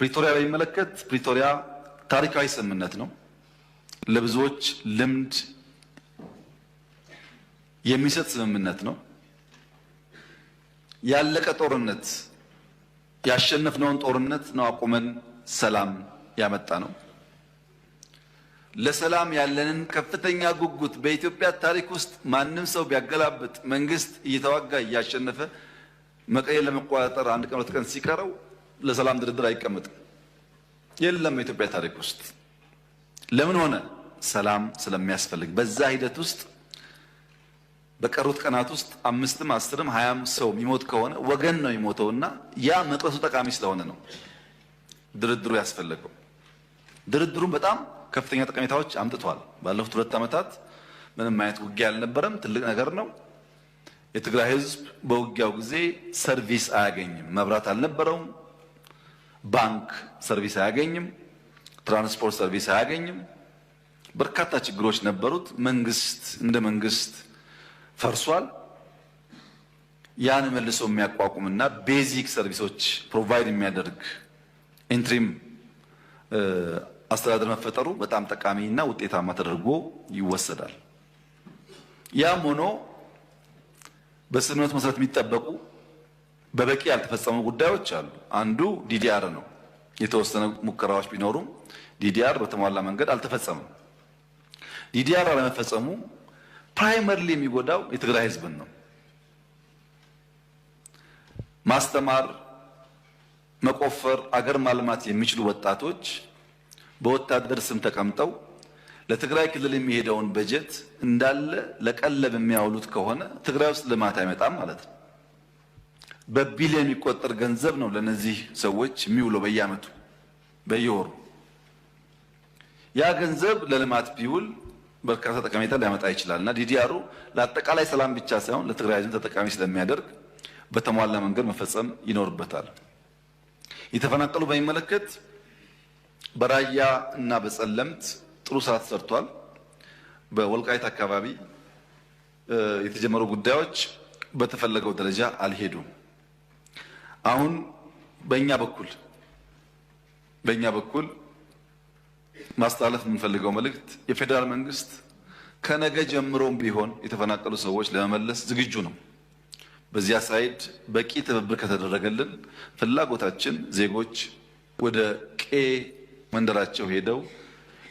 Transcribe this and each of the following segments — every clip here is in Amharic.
ፕሪቶሪያ በሚመለከት ፕሪቶሪያ ታሪካዊ ስምምነት ነው። ለብዙዎች ልምድ የሚሰጥ ስምምነት ነው። ያለቀ ጦርነት ያሸነፍነውን ጦርነት ነው አቁመን ሰላም ያመጣ ነው። ለሰላም ያለንን ከፍተኛ ጉጉት በኢትዮጵያ ታሪክ ውስጥ ማንም ሰው ቢያገላብጥ መንግስት እየተዋጋ እያሸነፈ መቀሌ ለመቆጣጠር አንድ ቀን ሁለት ቀን ሲቀረው ለሰላም ድርድር አይቀመጥም። የለም በኢትዮጵያ ታሪክ ውስጥ። ለምን ሆነ? ሰላም ስለሚያስፈልግ። በዛ ሂደት ውስጥ በቀሩት ቀናት ውስጥ 5ም 10ም 20ም ሰው የሚሞት ከሆነ ወገን ነው የሚሞተውና ያ መቅረቱ ጠቃሚ ስለሆነ ነው ድርድሩ ያስፈልገው። ድርድሩም በጣም ከፍተኛ ጠቀሜታዎች አምጥቷል። ባለፉት 2 ዓመታት ምንም አይነት ውጊያ አልነበረም። ትልቅ ነገር ነው። የትግራይ ህዝብ በውጊያው ጊዜ ሰርቪስ አያገኝም። መብራት አልነበረውም። ባንክ ሰርቪስ አያገኝም። ትራንስፖርት ሰርቪስ አያገኝም። በርካታ ችግሮች ነበሩት። መንግስት እንደ መንግስት ፈርሷል። ያን መልሶ የሚያቋቁምና ቤዚክ ሰርቪሶች ፕሮቫይድ የሚያደርግ ኢንትሪም አስተዳደር መፈጠሩ በጣም ጠቃሚና ውጤታማ ተደርጎ ይወሰዳል። ያም ሆኖ በስምምነቱ መሰረት የሚጠበቁ በበቂ ያልተፈጸሙ ጉዳዮች አሉ። አንዱ ዲዲአር ነው። የተወሰነ ሙከራዎች ቢኖሩም ዲዲአር በተሟላ መንገድ አልተፈጸመም። ዲዲአር አለመፈጸሙ ፕራይመሪሊ የሚጎዳው የትግራይ ህዝብን ነው። ማስተማር፣ መቆፈር፣ አገር ማልማት የሚችሉ ወጣቶች በወታደር ስም ተቀምጠው ለትግራይ ክልል የሚሄደውን በጀት እንዳለ ለቀለብ የሚያውሉት ከሆነ ትግራይ ውስጥ ልማት አይመጣም ማለት ነው። በቢሊዮን የሚቆጠር ገንዘብ ነው ለነዚህ ሰዎች የሚውለው በየዓመቱ በየወሩ። ያ ገንዘብ ለልማት ቢውል በርካታ ጠቀሜታ ሊያመጣ ይችላልና ዲዲአሩ ለአጠቃላይ ሰላም ብቻ ሳይሆን ለትግራይ ህዝብ ተጠቃሚ ስለሚያደርግ በተሟላ መንገድ መፈጸም ይኖርበታል። የተፈናቀሉ በሚመለከት በራያ እና በጸለምት ጥሩ ስራ ተሰርቷል። በወልቃይት አካባቢ የተጀመሩ ጉዳዮች በተፈለገው ደረጃ አልሄዱም። አሁን በእኛ በኩል ማስተላለፍ የምንፈልገው መልእክት የፌዴራል መንግስት ከነገ ጀምሮም ቢሆን የተፈናቀሉ ሰዎች ለመመለስ ዝግጁ ነው። በዚያ ሳይድ በቂ ትብብር ከተደረገልን ፍላጎታችን ዜጎች ወደ ቄ መንደራቸው ሄደው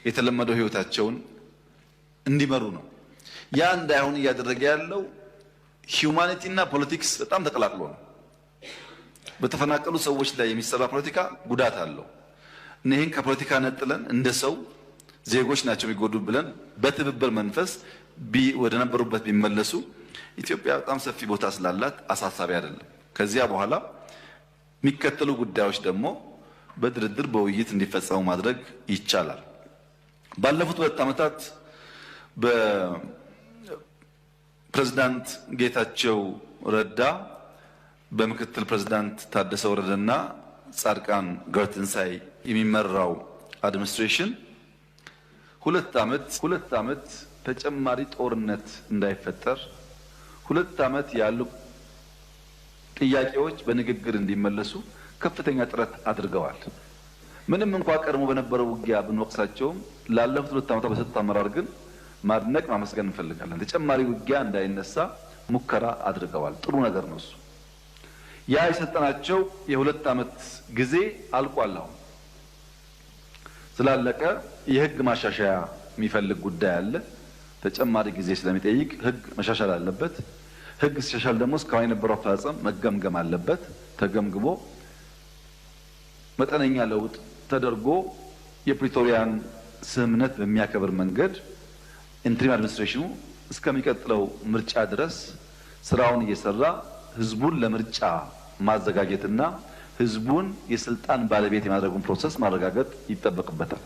የተለመደው ህይወታቸውን እንዲመሩ ነው። ያ እንዳይሆን እያደረገ ያለው ሂዩማኒቲ እና ፖለቲክስ በጣም ተቀላቅሎ ነው። በተፈናቀሉ ሰዎች ላይ የሚሰራ ፖለቲካ ጉዳት አለው። እነዚህን ከፖለቲካ ነጥለን እንደ ሰው ዜጎች ናቸው የሚጎዱ ብለን በትብብር መንፈስ ወደ ነበሩበት ቢመለሱ ኢትዮጵያ በጣም ሰፊ ቦታ ስላላት አሳሳቢ አይደለም። ከዚያ በኋላ የሚከተሉ ጉዳዮች ደግሞ በድርድር በውይይት እንዲፈጸሙ ማድረግ ይቻላል። ባለፉት 2 ዓመታት በፕሬዝዳንት ጌታቸው ረዳ በምክትል ፕሬዝዳንት ታደሰ ወረደና ጻድቃን ገብረትንሳኤ የሚመራው አድሚኒስትሬሽን 2 ዓመት ተጨማሪ ጦርነት እንዳይፈጠር 2 ዓመት ያሉ ጥያቄዎች በንግግር እንዲመለሱ ከፍተኛ ጥረት አድርገዋል። ምንም እንኳን ቀድሞ በነበረው ውጊያ ብንወቅሳቸውም ላለፉት 2 ዓመታት በሰጡት አመራር ግን ማድነቅ ማመስገን እንፈልጋለን። ተጨማሪ ውጊያ እንዳይነሳ ሙከራ አድርገዋል። ጥሩ ነገር ነው እሱ። ያ የሰጠናቸው የ2 ዓመት ጊዜ አልቋል። አሁን ስላለቀ የህግ ማሻሻያ የሚፈልግ ጉዳይ አለ። ተጨማሪ ጊዜ ስለሚጠይቅ ህግ መሻሻል አለበት። ህግ ሲሻሻል ደግሞ እስካሁን የነበረው አፈጻጸም መገምገም አለበት። ተገምግሞ መጠነኛ ለውጥ ተደርጎ የፕሪቶሪያን ስምምነት በሚያከብር መንገድ ኢንትሪም አድሚኒስትሬሽኑ እስከሚቀጥለው ምርጫ ድረስ ስራውን እየሰራ ህዝቡን ለምርጫ ማዘጋጀትና ህዝቡን የስልጣን ባለቤት የማድረጉን ፕሮሰስ ማረጋገጥ ይጠበቅበታል።